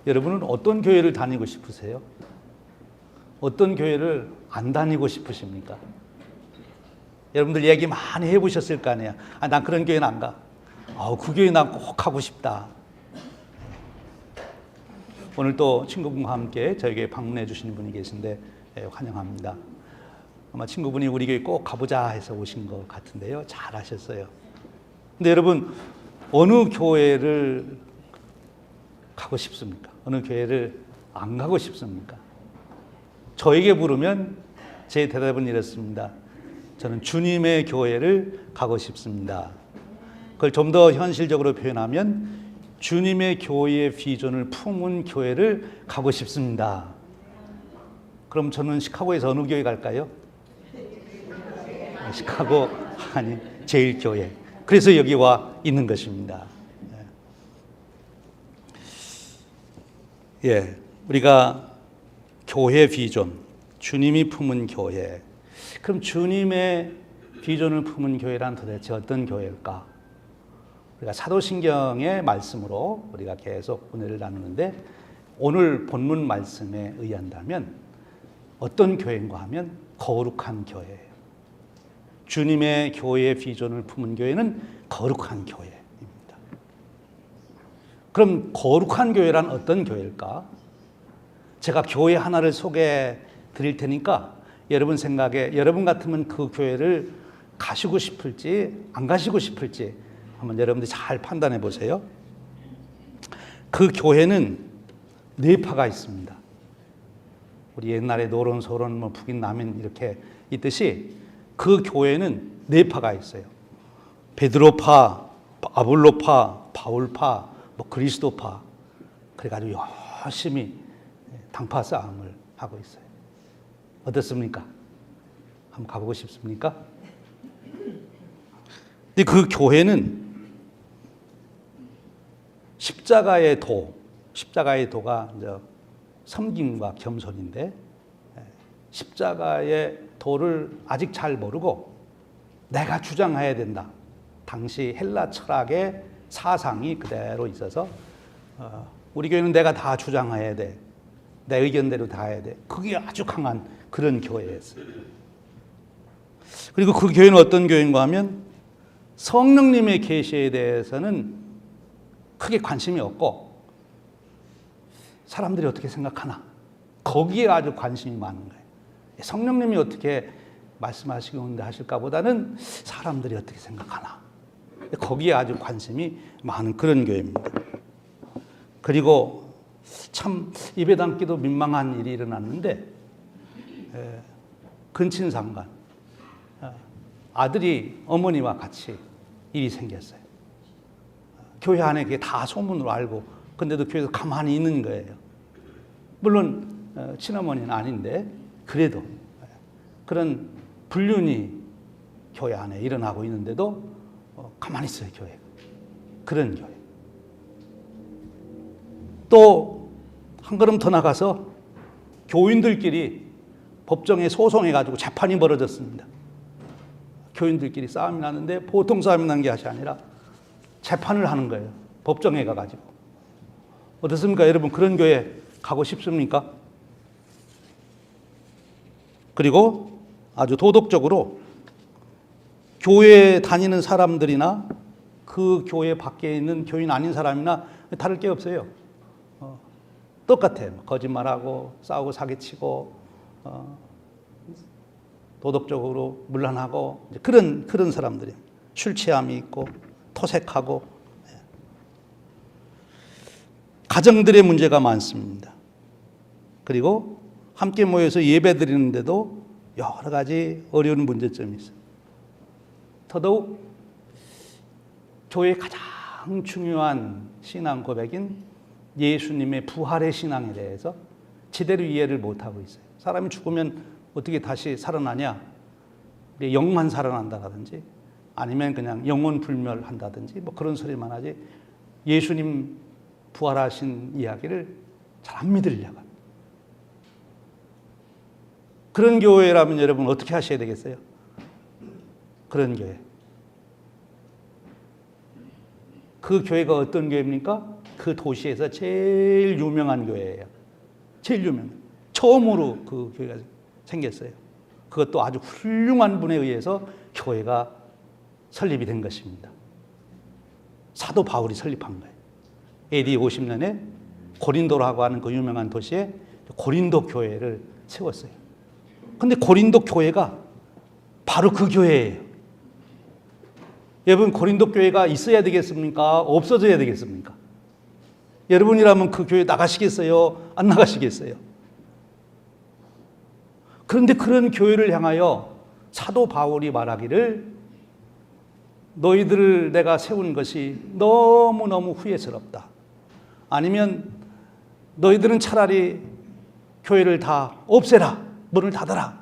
여러분은 어떤 교회를 다니고 싶으세요? 어떤 교회를 안 다니고 싶으십니까? 여러분들 얘기 많이 해보셨을 거 아니에요. 난 그런 교회는 안 가. 그 교회 난 꼭 가고 싶다. 오늘 또 친구분과 함께 저에게 방문해 주시는 분이 계신데 환영합니다. 아마 친구분이 우리 교회 꼭 가보자 해서 오신 것 같은데요. 잘 하셨어요. 근데 여러분, 어느 교회를 가고 싶습니까? 어느 교회를 안 가고 싶습니까? 저에게 물으면 제 대답은 이렇습니다. 저는 주님의 교회를 가고 싶습니다. 그걸 좀 더 현실적으로 표현하면 주님의 교회의 비전을 품은 교회를 가고 싶습니다. 그럼 저는 시카고에서 어느 교회 갈까요? 시카고 아니 제일교회. 그래서 여기 와 있는 것입니다. 우리가 교회 비전, 주님이 품은 교회. 그럼 주님의 비전을 품은 교회란 도대체 어떤 교회일까? 우리가 사도신경의 말씀으로 우리가 계속 은혜를 나누는데 오늘 본문 말씀에 의한다면 어떤 교회인가 하면 거룩한 교회예요. 주님의 교회의 비전을 품은 교회는 거룩한 교회입니다. 그럼 거룩한 교회란 어떤 교회일까? 제가 교회 하나를 소개해 드릴 테니까 여러분 생각에 여러분 같으면 그 교회를 가시고 싶을지 안 가시고 싶을지 한번 여러분들이 잘 판단해 보세요. 그 교회는 네 파가 있습니다. 우리 옛날에 노론, 소론, 북인, 남인 이렇게 있듯이 그 교회는 네 파가 있어요. 베드로파, 아볼로파, 바울파, 그리스도파. 그래가지고 열심히 당파 싸움을 하고 있어요. 어떻습니까? 한번 가보고 싶습니까? 근데 그 교회는 십자가의 도가 이제 섬김과 겸손인데 십자가의 도를 아직 잘 모르고 내가 주장해야 된다. 당시 헬라 철학의 사상이 그대로 있어서 우리 교회는 내가 다 주장해야 돼. 내 의견대로 다 해야 돼. 그게 아주 강한 그런 교회였어요. 그리고 그 교회는 어떤 교회인가 하면 성령님의 계시에 대해서는 크게 관심이 없고 사람들이 어떻게 생각하나 거기에 아주 관심이 많은 거예요. 성령님이 어떻게 말씀하시고 하실까 보다는 사람들이 어떻게 생각하나 거기에 아주 관심이 많은 그런 교회입니다. 그리고 참 입에 담기도 민망한 일이 일어났는데 근친상간 아들이 어머니와 같이 일이 생겼어요. 교회 안에 그게 다 소문으로 알고 근데도 교회에서 가만히 있는 거예요. 물론 친어머니는 아닌데 그래도 그런 불륜이 교회 안에 일어나고 있는데도 가만히 있어요. 교회가. 그런 교회. 또 한 걸음 더 나가서 교인들끼리 법정에 소송해가지고 재판이 벌어졌습니다. 교인들끼리 싸움이 나는데 보통 싸움이 난 게 아니라 재판을 하는 거예요. 법정에 가가지고. 어떻습니까? 여러분 그런 교회 가고 싶습니까? 그리고 아주 도덕적으로 교회에 다니는 사람들이나 그 교회 밖에 있는 교인 아닌 사람이나 다를 게 없어요. 똑같아요. 거짓말하고 싸우고 사기치고 도덕적으로 문란하고 그런 사람들이 술 취함이 있고 토색하고 가정들의 문제가 많습니다. 그리고 함께 모여서 예배 드리는데도 여러 가지 어려운 문제점이 있어요. 더더욱 교회의 가장 중요한 신앙 고백인 예수님의 부활의 신앙에 대해서 제대로 이해를 못하고 있어요. 사람이 죽으면 어떻게 다시 살아나냐? 영만 살아난다든지 아니면 그냥 영혼 불멸한다든지 그런 소리만 하지 예수님 부활하신 이야기를 잘 안 믿으려고. 그런 교회라면 여러분 어떻게 하셔야 되겠어요? 그런 교회. 그 교회가 어떤 교회입니까? 그 도시에서 제일 유명한 교회예요. 제일 유명. 처음으로 그 교회가 생겼어요. 그것도 아주 훌륭한 분에 의해서 교회가 설립이 된 것입니다. 사도 바울이 설립한 거예요. AD 50년에 고린도라고 하는 그 유명한 도시에 고린도 교회를 세웠어요. 근데 고린도 교회가 바로 그 교회예요. 여러분, 고린도 교회가 있어야 되겠습니까? 없어져야 되겠습니까? 여러분이라면 그 교회 나가시겠어요? 안 나가시겠어요? 그런데 그런 교회를 향하여 사도 바울이 말하기를 너희들을 내가 세운 것이 너무너무 후회스럽다. 아니면 너희들은 차라리 교회를 다 없애라. 문을 닫아라.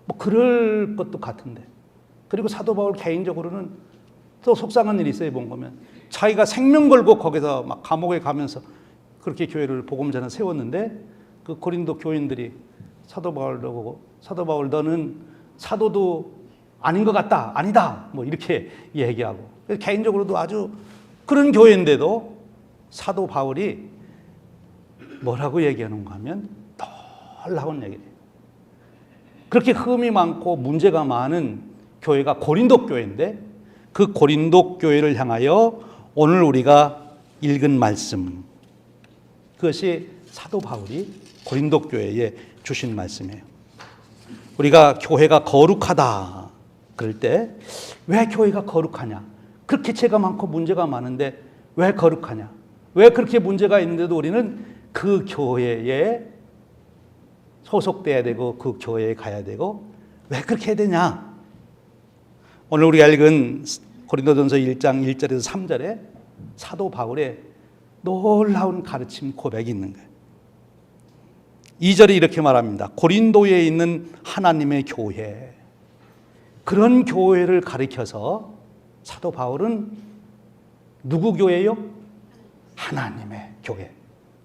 뭐 그럴 것도 같은데. 그리고 사도 바울 개인적으로는 또 속상한 일이 있어요. 본 거면 자기가 생명 걸고 거기서 막 감옥에 가면서 그렇게 교회를 복음 전에 세웠는데 그 고린도 교인들이 사도 바울을 보고 사도 바울 너는 사도도 아닌 것 같다. 아니다. 뭐 이렇게 얘기하고 개인적으로도 아주 그런 교회인데도 사도 바울이 뭐라고 얘기하는가 하면 놀라운 얘기예요. 그렇게 흠이 많고 문제가 많은 교회가 고린도 교회인데 그 고린도 교회를 향하여 오늘 우리가 읽은 말씀, 그것이 사도 바울이 고린도 교회에 주신 말씀이에요. 우리가 교회가 거룩하다 그럴 때 왜 교회가 거룩하냐? 그렇게 죄가 많고 문제가 많은데 왜 거룩하냐? 왜 그렇게 문제가 있는데도 우리는 그 교회에 소속돼야 되고 그 교회에 가야 되고 왜 그렇게 해야 되냐? 오늘 우리가 읽은 고린도전서 1장 1절에서 3절에 사도 바울의 놀라운 가르침 고백이 있는 거예요. 2절에 이렇게 말합니다. 고린도에 있는 하나님의 교회. 그런 교회를 가리켜서 사도 바울은 누구 교회요? 하나님의 교회.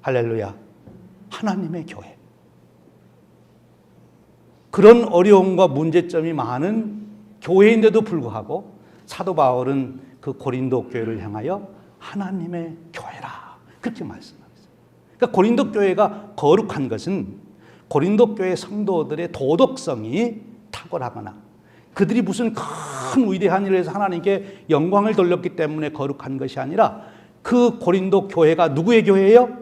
할렐루야. 하나님의 교회. 그런 어려움과 문제점이 많은 교회인데도 불구하고 사도 바울은 그 고린도 교회를 향하여 하나님의 교회라 그렇게 말씀하셨어요. 그러니까 고린도 교회가 거룩한 것은 고린도 교회 성도들의 도덕성이 탁월하거나 그들이 무슨 큰 위대한 일을 해서 하나님께 영광을 돌렸기 때문에 거룩한 것이 아니라 그 고린도 교회가 누구의 교회예요?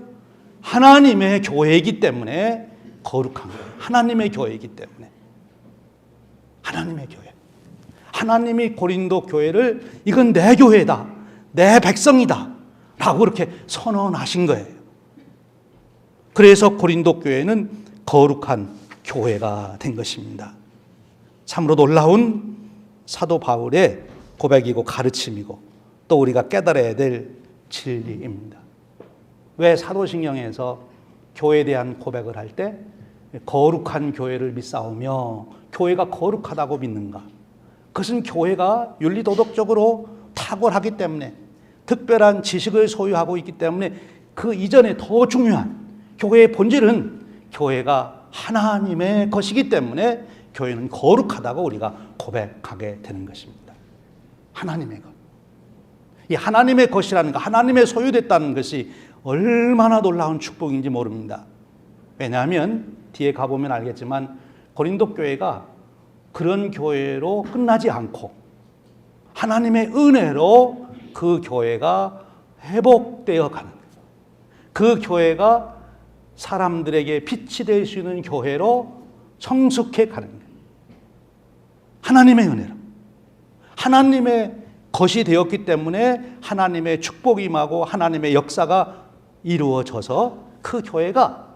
하나님의 교회이기 때문에 거룩한 거예요. 하나님의 교회이기 때문에. 하나님의 교회. 하나님이 고린도 교회를 이건 내 교회다. 내 백성이다. 라고 그렇게 선언하신 거예요. 그래서 고린도 교회는 거룩한 교회가 된 것입니다. 참으로 놀라운 사도 바울의 고백이고 가르침이고 또 우리가 깨달아야 될 진리입니다. 왜 사도신경에서 교회에 대한 고백을 할 때 거룩한 교회를 믿사오며 교회가 거룩하다고 믿는가? 그것은 교회가 윤리도덕적으로 탁월하기 때문에 특별한 지식을 소유하고 있기 때문에 그 이전에 더 중요한 교회의 본질은 교회가 하나님의 것이기 때문에 교회는 거룩하다고 우리가 고백하게 되는 것입니다. 하나님의 것. 이 하나님의 것이라는 것, 하나님의 소유됐다는 것이 얼마나 놀라운 축복인지 모릅니다. 왜냐하면 뒤에 가보면 알겠지만 고린도 교회가 그런 교회로 끝나지 않고 하나님의 은혜로 그 교회가 회복되어 가는 거예요. 그 교회가 사람들에게 빛이 될 수 있는 교회로 성숙해 가는 거예요. 하나님의 은혜로. 하나님의 것이 되었기 때문에 하나님의 축복이 임하고 하나님의 역사가 이루어져서 그 교회가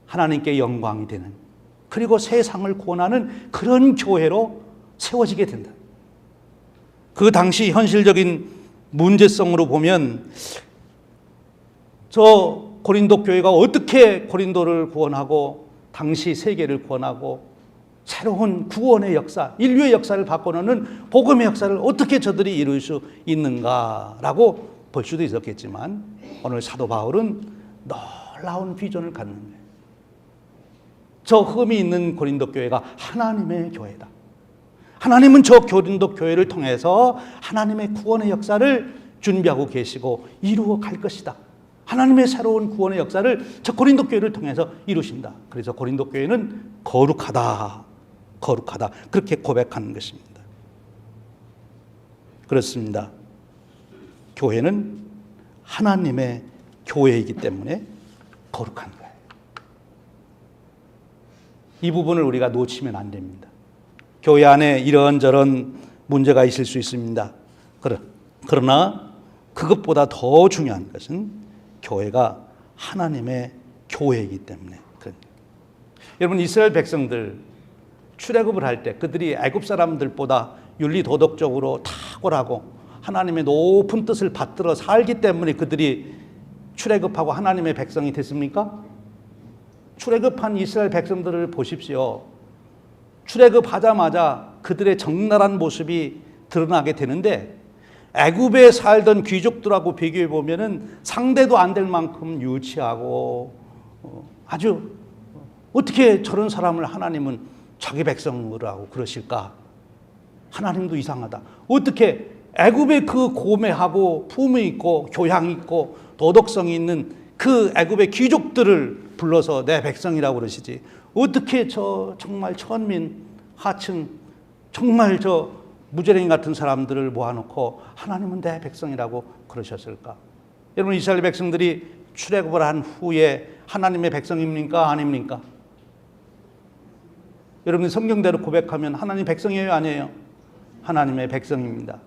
하나님께 영광이 되는 그리고 세상을 구원하는 그런 교회로 세워지게 된다. 그 당시 현실적인 문제성으로 보면 저 고린도 교회가 어떻게 고린도를 구원하고 당시 세계를 구원하고 새로운 구원의 역사, 인류의 역사를 바꿔놓는 복음의 역사를 어떻게 저들이 이룰 수 있는가라고 볼 수도 있었겠지만 오늘 사도 바울은 놀라운 비전을 갖는 거예요. 저 흠이 있는 고린도 교회가 하나님의 교회다. 하나님은 저 고린도 교회를 통해서 하나님의 구원의 역사를 준비하고 계시고 이루어 갈 것이다. 하나님의 새로운 구원의 역사를 저 고린도 교회를 통해서 이루신다. 그래서 고린도 교회는 거룩하다. 거룩하다. 그렇게 고백하는 것입니다. 그렇습니다. 교회는 하나님의 교회이기 때문에 거룩한 거예요. 이 부분을 우리가 놓치면 안 됩니다. 교회 안에 이런저런 문제가 있을 수 있습니다. 그러나 그것보다 더 중요한 것은 교회가 하나님의 교회이기 때문에. 여러분, 이스라엘 백성들 출애굽을 할 때 그들이 애굽 사람들보다 윤리 도덕적으로 탁월하고 하나님의 높은 뜻을 받들어 살기 때문에 그들이 출애굽하고 하나님의 백성이 됐습니까? 출애굽한 이스라엘 백성들을 보십시오. 출애굽하자마자 그들의 적나라한 모습이 드러나게 되는데 애굽에 살던 귀족들하고 비교해 보면은 상대도 안 될 만큼 유치하고 아주 어떻게 저런 사람을 하나님은 자기 백성으로 그러실까? 하나님도 이상하다. 어떻게 애굽의 그 고매하고 품위 있고 교양 있고 도덕성이 있는 그 애굽의 귀족들을 불러서 내 백성이라고 그러시지? 어떻게 저 정말 천민 하층 정말 저 무지랭이 같은 사람들을 모아놓고 하나님은 내 백성이라고 그러셨을까? 여러분, 이스라엘 백성들이 출애굽을 한 후에 하나님의 백성입니까? 아닙니까? 여러분, 성경대로 고백하면 하나님 백성이에요? 아니에요? 하나님의 백성입니다.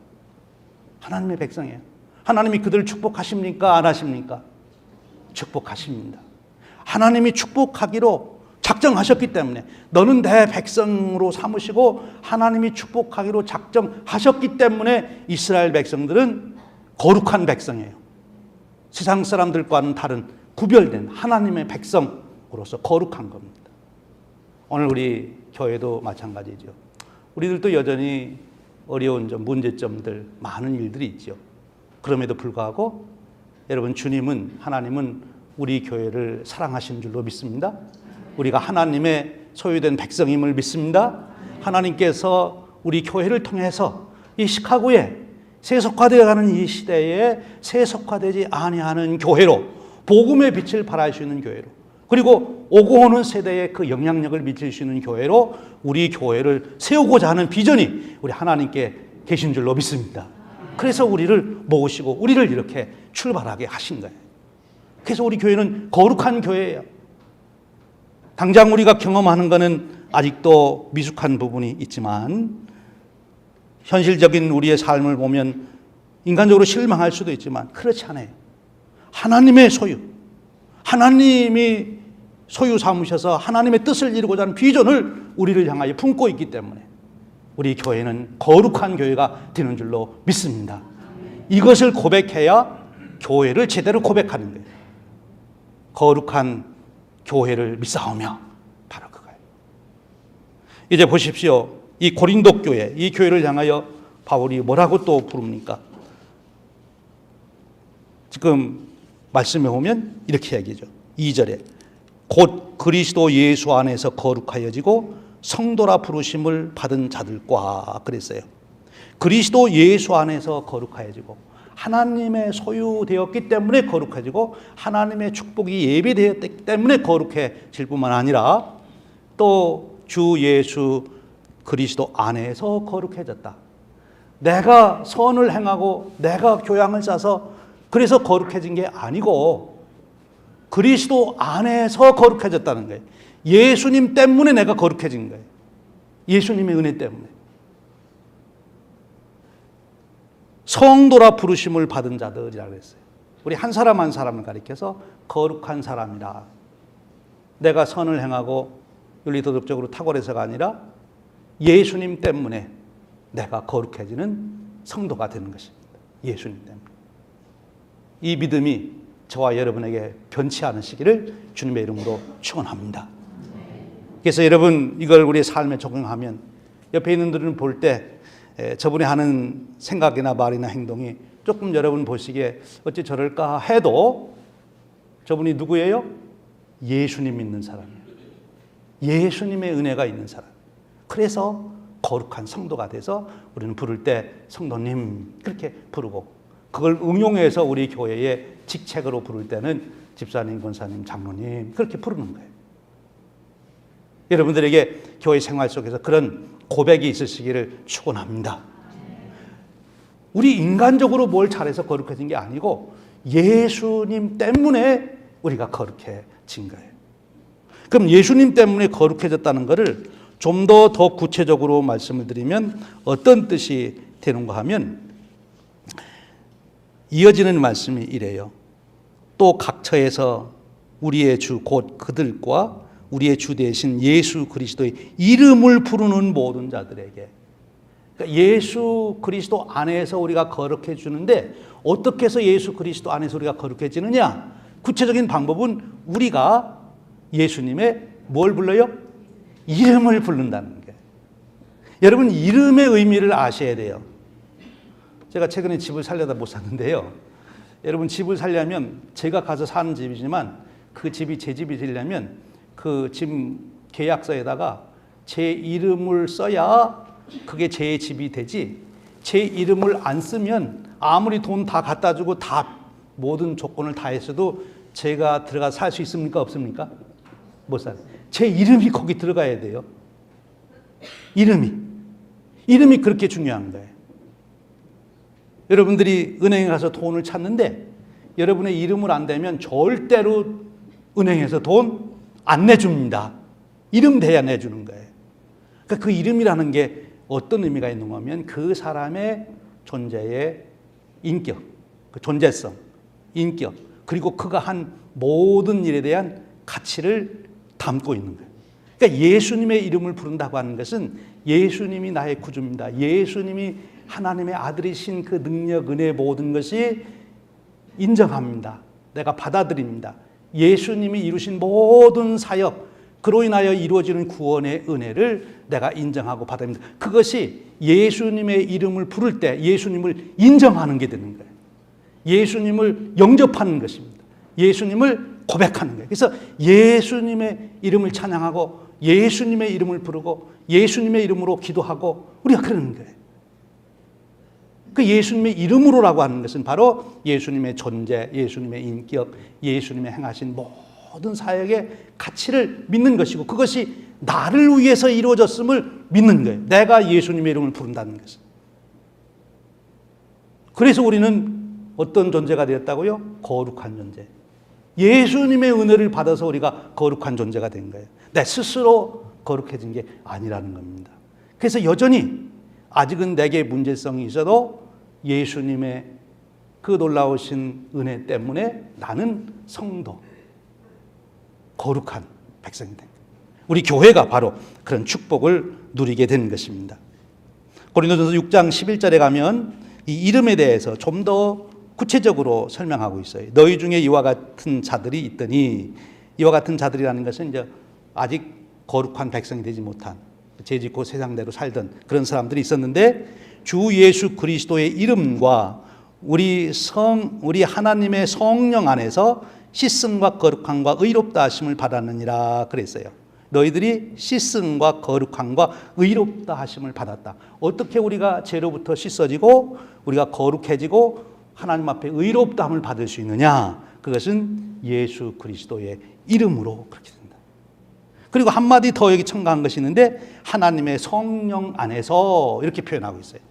하나님의 백성이에요. 하나님이 그들을 축복하십니까? 안 하십니까? 축복하십니다. 하나님이 축복하기로 작정하셨기 때문에 너는 내 백성으로 삼으시고 하나님이 축복하기로 작정하셨기 때문에 이스라엘 백성들은 거룩한 백성이에요. 세상 사람들과는 다른 구별된 하나님의 백성으로서 거룩한 겁니다. 오늘 우리 교회도 마찬가지죠. 우리들도 여전히 어려운 점, 문제점들, 많은 일들이 있죠. 그럼에도 불구하고 여러분, 하나님은 우리 교회를 사랑하시는 줄로 믿습니다. 우리가 하나님의 소유된 백성임을 믿습니다. 하나님께서 우리 교회를 통해서 이 시카고에 세속화되어가는 이 시대에 세속화되지 아니하는 교회로, 복음의 빛을 발할 수 있는 교회로, 그리고 오고 오는 세대에 그 영향력을 미칠 수 있는 교회로 우리 교회를 세우고자 하는 비전이 우리 하나님께 계신 줄로 믿습니다. 그래서 우리를 모으시고 우리를 이렇게 출발하게 하신 거예요. 그래서 우리 교회는 거룩한 교회예요. 당장 우리가 경험하는 것은 아직도 미숙한 부분이 있지만 현실적인 우리의 삶을 보면 인간적으로 실망할 수도 있지만 그렇지 않아요. 하나님의 소유, 하나님이 소유 삼으셔서 하나님의 뜻을 이루고자 하는 비전을 우리를 향하여 품고 있기 때문에 우리 교회는 거룩한 교회가 되는 줄로 믿습니다. 이것을 고백해야 교회를 제대로 고백하는 거예요. 거룩한 교회를 믿사오며 바로 그거예요. 이제 보십시오. 이 고린도 교회, 이 교회를 향하여 바울이 뭐라고 또 부릅니까? 지금 말씀해 보면 이렇게 얘기죠. 2절에 곧 그리스도 예수 안에서 거룩하여지고 성도라 부르심을 받은 자들과 그랬어요. 그리스도 예수 안에서 거룩하여지고 하나님의 소유되었기 때문에 거룩해지고 하나님의 축복이 예비되었기 때문에 거룩해질 뿐만 아니라 또 주 예수 그리스도 안에서 거룩해졌다. 내가 선을 행하고 내가 교양을 쌓아서 그래서 거룩해진 게 아니고 그리스도 안에서 거룩해졌다는 거예요. 예수님 때문에 내가 거룩해진 거예요. 예수님의 은혜 때문에. 성도라 부르심을 받은 자들이라고 했어요. 우리 한 사람 한 사람을 가리켜서 거룩한 사람이라. 내가 선을 행하고 윤리도덕적으로 탁월해서가 아니라 예수님 때문에 내가 거룩해지는 성도가 되는 것입니다. 예수님 때문에. 이 믿음이 저와 여러분에게 변치 않으시기를 주님의 이름으로 축원합니다. 그래서 여러분 이걸 우리의 삶에 적용하면 옆에 있는 분들은 볼 때 저분이 하는 생각이나 말이나 행동이 조금 여러분 보시기에 어찌 저럴까 해도 저분이 누구예요? 예수님 믿는 사람이에요. 예수님의 은혜가 있는 사람. 그래서 거룩한 성도가 돼서 우리는 부를 때 성도님 그렇게 부르고 그걸 응용해서 우리 교회의 직책으로 부를 때는 집사님, 권사님, 장로님 그렇게 부르는 거예요. 여러분들에게 교회 생활 속에서 그런 고백이 있으시기를 축원합니다. 우리 인간적으로 뭘 잘해서 거룩해진 게 아니고 예수님 때문에 우리가 거룩해진 거예요. 그럼 예수님 때문에 거룩해졌다는 것을 좀 더 구체적으로 말씀을 드리면 어떤 뜻이 되는가 하면 이어지는 말씀이 이래요. 또 각처에서 우리의 주 곧 그들과 우리의 주 대신 예수 그리스도의 이름을 부르는 모든 자들에게, 그러니까 예수 그리스도 안에서 우리가 거룩해지는데 어떻게 해서 예수 그리스도 안에서 우리가 거룩해지느냐? 구체적인 방법은 우리가 예수님의 뭘 불러요? 이름을 부른다는 거예요. 여러분, 이름의 의미를 아셔야 돼요. 제가 최근에 집을 살려다 못 샀는데요. 여러분, 집을 살려면 제가 가서 사는 집이지만 그 집이 제 집이 되려면 그 집 계약서에다가 제 이름을 써야 그게 제 집이 되지, 제 이름을 안 쓰면 아무리 돈 다 갖다 주고 다 모든 조건을 다 했어도 제가 들어가 살 수 있습니까? 없습니까? 못 살아요. 제 이름이 거기 들어가야 돼요. 이름이 그렇게 중요한 거예요. 여러분들이 은행에 가서 돈을 찾는데 여러분의 이름을 안 대면 절대로 은행에서 돈 안 내줍니다. 이름 돼야 내주는 거예요. 그러니까 그 이름이라는 게 어떤 의미가 있는가 하면 그 사람의 존재의 인격, 그 존재성, 인격, 그리고 그가 한 모든 일에 대한 가치를 담고 있는 거예요. 그러니까 예수님의 이름을 부른다고 하는 것은 예수님이 나의 구주입니다. 예수님이 하나님의 아들이신 그 능력, 은혜 모든 것이 인정합니다. 내가 받아들입니다. 예수님이 이루신 모든 사역, 그로 인하여 이루어지는 구원의 은혜를 내가 인정하고 받아들입니다. 그것이 예수님의 이름을 부를 때 예수님을 인정하는 게 되는 거예요. 예수님을 영접하는 것입니다. 예수님을 고백하는 거예요. 그래서 예수님의 이름을 찬양하고 예수님의 이름을 부르고 예수님의 이름으로 기도하고 우리가 그러는 거예요. 그 예수님의 이름으로라고 하는 것은 바로 예수님의 존재, 예수님의 인격, 예수님의 행하신 모든 사역의 가치를 믿는 것이고 그것이 나를 위해서 이루어졌음을 믿는 거예요. 내가 예수님의 이름을 부른다는 것은. 그래서 우리는 어떤 존재가 되었다고요? 거룩한 존재. 예수님의 은혜를 받아서 우리가 거룩한 존재가 된 거예요. 내 스스로 거룩해진 게 아니라는 겁니다. 그래서 여전히 아직은 내게 문제성이 있어도 예수님의 그 놀라우신 은혜 때문에 나는 성도, 거룩한 백성이 된 거예요. 우리 교회가 바로 그런 축복을 누리게 된 것입니다. 고린도전서 6장 11절에 가면 이 이름에 대해서 좀 더 구체적으로 설명하고 있어요. 너희 중에 이와 같은 자들이 있더니, 이와 같은 자들이라는 것은 이제 아직 거룩한 백성이 되지 못한 죄짓고 세상대로 살던 그런 사람들이 있었는데 주 예수 그리스도의 이름과 우리 하나님의 성령 안에서 씻음과 거룩함과 의롭다 하심을 받았느니라 그랬어요. 너희들이 씻음과 거룩함과 의롭다 하심을 받았다. 어떻게 우리가 죄로부터 씻어지고 우리가 거룩해지고 하나님 앞에 의롭다함을 받을 수 있느냐? 그것은 예수 그리스도의 이름으로 그렇게 된다. 그리고 한마디 더 여기 첨가한 것이 있는데 하나님의 성령 안에서 이렇게 표현하고 있어요.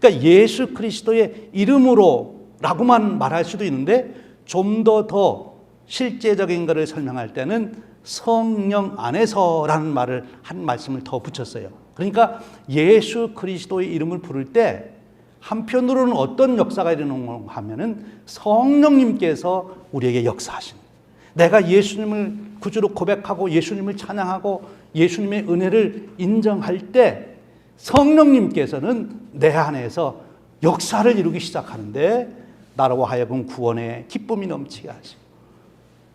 그러니까 예수 그리스도의 이름으로라고만 말할 수도 있는데 좀 더 실제적인 것을 설명할 때는 성령 안에서라는 말을 한 말씀을 더 붙였어요. 그러니까 예수 그리스도의 이름을 부를 때 한편으로는 어떤 역사가 일어나는가 하면은 성령님께서 우리에게 역사하십니다. 내가 예수님을 구주로 고백하고 예수님을 찬양하고 예수님의 은혜를 인정할 때 성령님께서는 내 안에서 역사를 이루기 시작하는데 나로 하여금 구원의 기쁨이 넘치게 하시고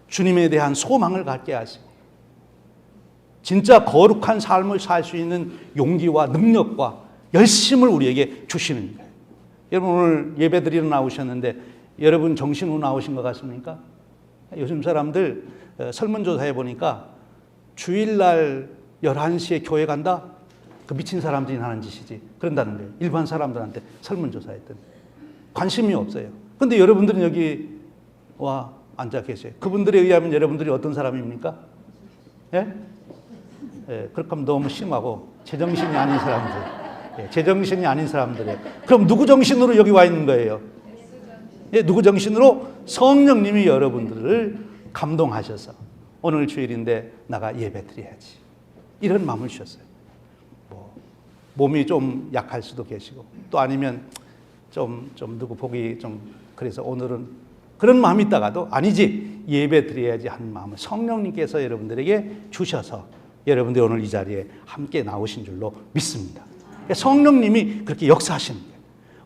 주님에 대한 소망을 갖게 하시고 진짜 거룩한 삶을 살 수 있는 용기와 능력과 열심을 우리에게 주시는 거예요. 여러분 오늘 예배드리러 나오셨는데 여러분 정신으로 나오신 것 같습니까? 요즘 사람들 설문조사해 보니까 주일날 11시에 교회 간다? 그 미친 사람들이 하는 짓이지. 그런다는 거예요. 일반 사람들한테 설문조사했더니. 관심이 없어요. 근데 여러분들은 여기 와 앉아 계세요. 그분들에 의하면 여러분들이 어떤 사람입니까? 예? 예, 그렇게 하면 너무 심하고 제정신이 아닌 사람들. 예, 제정신이 아닌 사람들이에요. 그럼 누구 정신으로 여기 와 있는 거예요? 예, 누구 정신으로? 성령님이 여러분들을 감동하셔서 오늘 주일인데 나가 예배 드려야지. 이런 마음을 주셨어요. 몸이 좀 약할 수도 계시고 또 아니면 좀 누구 보기 좀 그래서 오늘은 그런 마음이 있다가도 아니지 예배 드려야지 하는 마음을 성령님께서 여러분들에게 주셔서 여러분들이 오늘 이 자리에 함께 나오신 줄로 믿습니다. 성령님이 그렇게 역사하시는 거예요.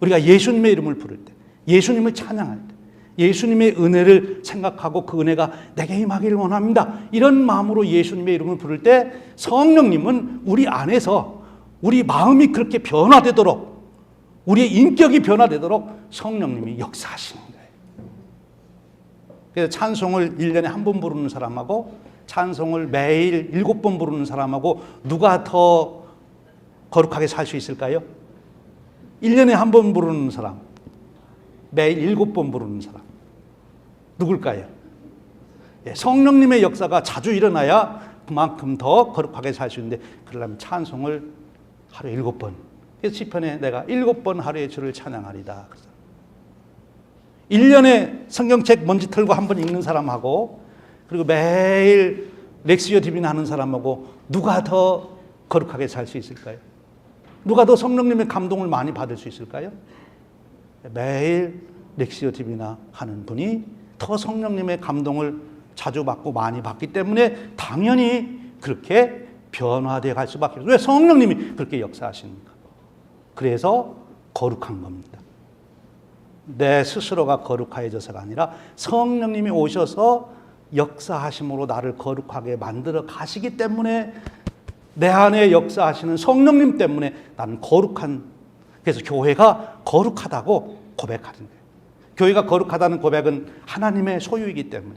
우리가 예수님의 이름을 부를 때, 예수님을 찬양할 때, 예수님의 은혜를 생각하고 그 은혜가 내게 임하기를 원합니다. 이런 마음으로 예수님의 이름을 부를 때 성령님은 우리 안에서 우리 마음이 그렇게 변화되도록 우리의 인격이 변화되도록 성령님이 역사하시는 거예요. 그래서 찬송을 1년에 한 번 부르는 사람하고 찬송을 매일 7번 부르는 사람하고 누가 더 거룩하게 살 수 있을까요? 1년에 한 번 부르는 사람, 매일 7번 부르는 사람. 누굴까요? 성령님의 역사가 자주 일어나야 그만큼 더 거룩하게 살 수 있는데 그러려면 찬송을 하루에 7번. 그래서 시편에 내가 7번 하루에 주를 찬양하리다. 1년에 성경책 먼지 털고 한 번 읽는 사람하고 그리고 매일 렉시오 디비나 하는 사람하고 누가 더 거룩하게 살 수 있을까요? 누가 더 성령님의 감동을 많이 받을 수 있을까요? 매일 렉시오 디비나 하는 분이 더 성령님의 감동을 자주 받고 많이 받기 때문에 당연히 그렇게 변화되어 갈 수밖에 없어요. 왜? 성령님이 그렇게 역사하십니까? 그래서 거룩한 겁니다. 내 스스로가 거룩해져서가 아니라 성령님이 오셔서 역사하심으로 나를 거룩하게 만들어 가시기 때문에 내 안에 역사하시는 성령님 때문에 나는 거룩한, 그래서 교회가 거룩하다고 고백하는 거예요. 교회가 거룩하다는 고백은 하나님의 소유이기 때문에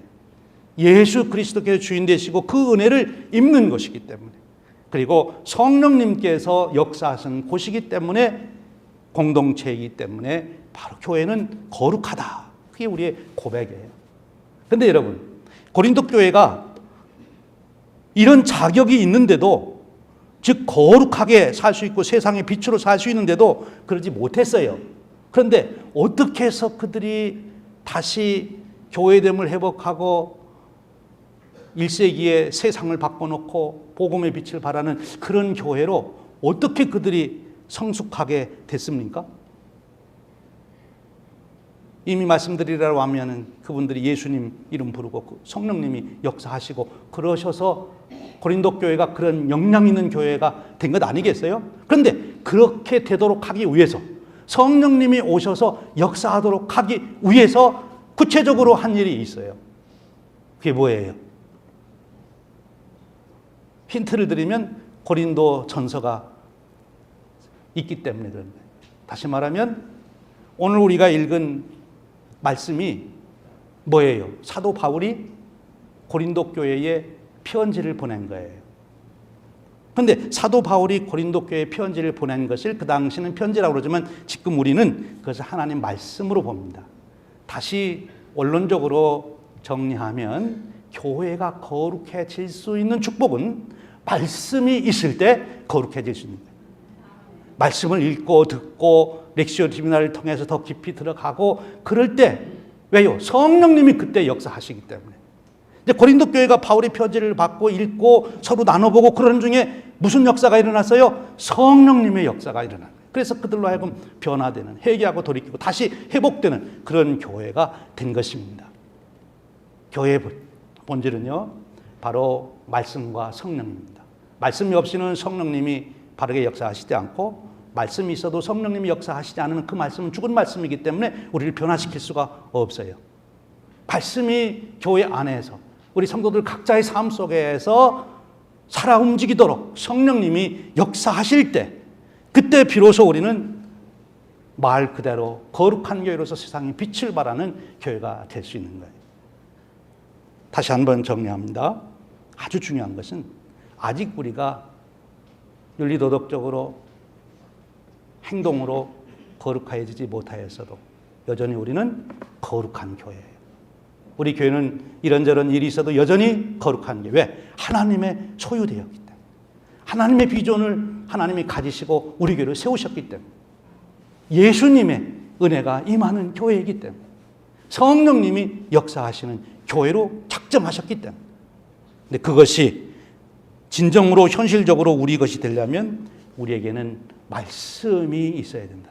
예수 그리스도께서 주인 되시고 그 은혜를 입는 것이기 때문에 그리고 성령님께서 역사하신 곳이기 때문에 공동체이기 때문에 바로 교회는 거룩하다. 그게 우리의 고백이에요. 그런데 여러분, 고린도 교회가 이런 자격이 있는데도 즉 거룩하게 살 수 있고 세상의 빛으로 살 수 있는데도 그러지 못했어요. 그런데 어떻게 해서 그들이 다시 교회됨을 회복하고 1세기에 세상을 바꿔놓고 복음의 빛을 발하는 그런 교회로 어떻게 그들이 성숙하게 됐습니까? 이미 말씀드리라고 하면은 그분들이 예수님 이름 부르고 성령님이 역사하시고 그러셔서 고린도 교회가 그런 영향 있는 교회가 된 것 아니겠어요? 그런데 그렇게 되도록 하기 위해서 성령님이 오셔서 역사하도록 하기 위해서 구체적으로 한 일이 있어요. 그게 뭐예요? 힌트를 드리면 고린도 전서가 있기 때문에 그런 거예요. 다시 말하면 오늘 우리가 읽은 말씀이 뭐예요? 사도 바울이 고린도 교회에 편지를 보낸 거예요. 그런데 사도 바울이 고린도 교회에 편지를 보낸 것을 그 당시는 편지라고 그러지만 지금 우리는 그것을 하나님 말씀으로 봅니다. 다시 원론적으로 정리하면 교회가 거룩해질 수 있는 축복은 말씀이 있을 때 거룩해질 수 있는 거예요. 말씀을 읽고 듣고 렉시오 디비나를 통해서 더 깊이 들어가고 그럴 때 왜요? 성령님이 그때 역사하시기 때문에. 이제 고린도 교회가 바울의 편지를 받고 읽고 서로 나눠보고 그러는 중에 무슨 역사가 일어났어요? 성령님의 역사가 일어난 거예요. 그래서 그들로 하여금 변화되는, 회개하고 돌이키고 다시 회복되는 그런 교회가 된 것입니다. 교회의 본질은요, 바로 말씀과 성령입니다. 말씀이 없이는 성령님이 바르게 역사하시지 않고 말씀이 있어도 성령님이 역사하시지 않으면 그 말씀은 죽은 말씀이기 때문에 우리를 변화시킬 수가 없어요. 말씀이 교회 안에서 우리 성도들 각자의 삶 속에서 살아 움직이도록 성령님이 역사하실 때 그때 비로소 우리는 말 그대로 거룩한 교회로서 세상에 빛을 발하는 교회가 될 수 있는 거예요. 다시 한번 정리합니다. 아주 중요한 것은 아직 우리가 윤리도덕적으로 행동으로 거룩해지지 못하였어도 여전히 우리는 거룩한 교회예요. 우리 교회는 이런저런 일이 있어도 여전히 거룩한 교회. 왜? 하나님의 소유되었기 때문에. 하나님의 비전을 하나님이 가지시고 우리 교회를 세우셨기 때문에. 예수님의 은혜가 임하는 교회이기 때문에. 성령님이 역사하시는 교회로 작정하셨기 때문에. 근데 그것이 진정으로 현실적으로 우리 것이 되려면 우리에게는 말씀이 있어야 된다.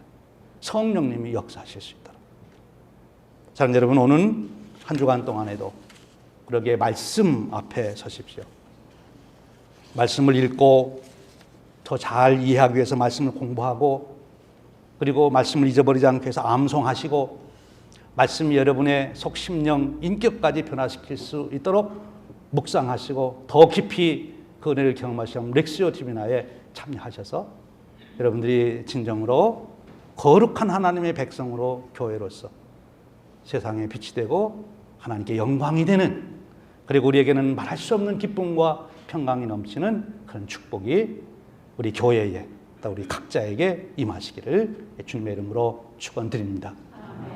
성령님이 역사하실 수 있도록. 사랑하는 여러분, 오늘 한 주간 동안에도 그러게 말씀 앞에 서십시오. 말씀을 읽고 더 잘 이해하기 위해서 말씀을 공부하고, 그리고 말씀을 잊어버리지 않기 위해서 암송하시고, 말씀이 여러분의 속 심령 인격까지 변화시킬 수 있도록 묵상하시고 더 깊이 그 은혜를 경험하시면 렉시오 디비나에 참여하셔서 여러분들이 진정으로 거룩한 하나님의 백성으로 교회로서 세상에 빛이 되고 하나님께 영광이 되는, 그리고 우리에게는 말할 수 없는 기쁨과 평강이 넘치는 그런 축복이 우리 교회에, 또 우리 각자에게 임하시기를 주님의 이름으로 축원드립니다.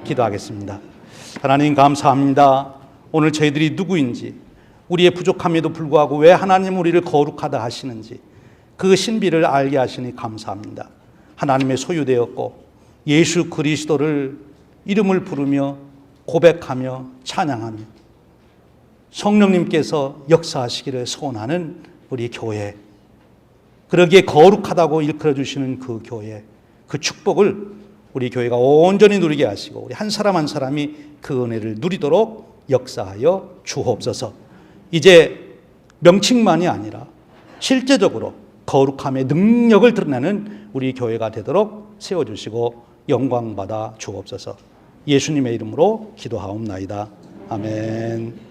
기도하겠습니다. 하나님 감사합니다. 오늘 저희들이 누구인지, 우리의 부족함에도 불구하고 왜 하나님 우리를 거룩하다 하시는지 그 신비를 알게 하시니 감사합니다. 하나님의 소유되었고 예수 그리스도를 이름을 부르며 고백하며 찬양하며 성령님께서 역사하시기를 소원하는 우리 교회, 그러기에 거룩하다고 일컬어 주시는 그 교회, 그 축복을 우리 교회가 온전히 누리게 하시고 우리 한 사람 한 사람이 그 은혜를 누리도록 역사하여 주옵소서. 이제 명칭만이 아니라 실제적으로 거룩함의 능력을 드러내는 우리 교회가 되도록 세워주시고 영광받아 주옵소서. 예수님의 이름으로 기도하옵나이다. 아멘.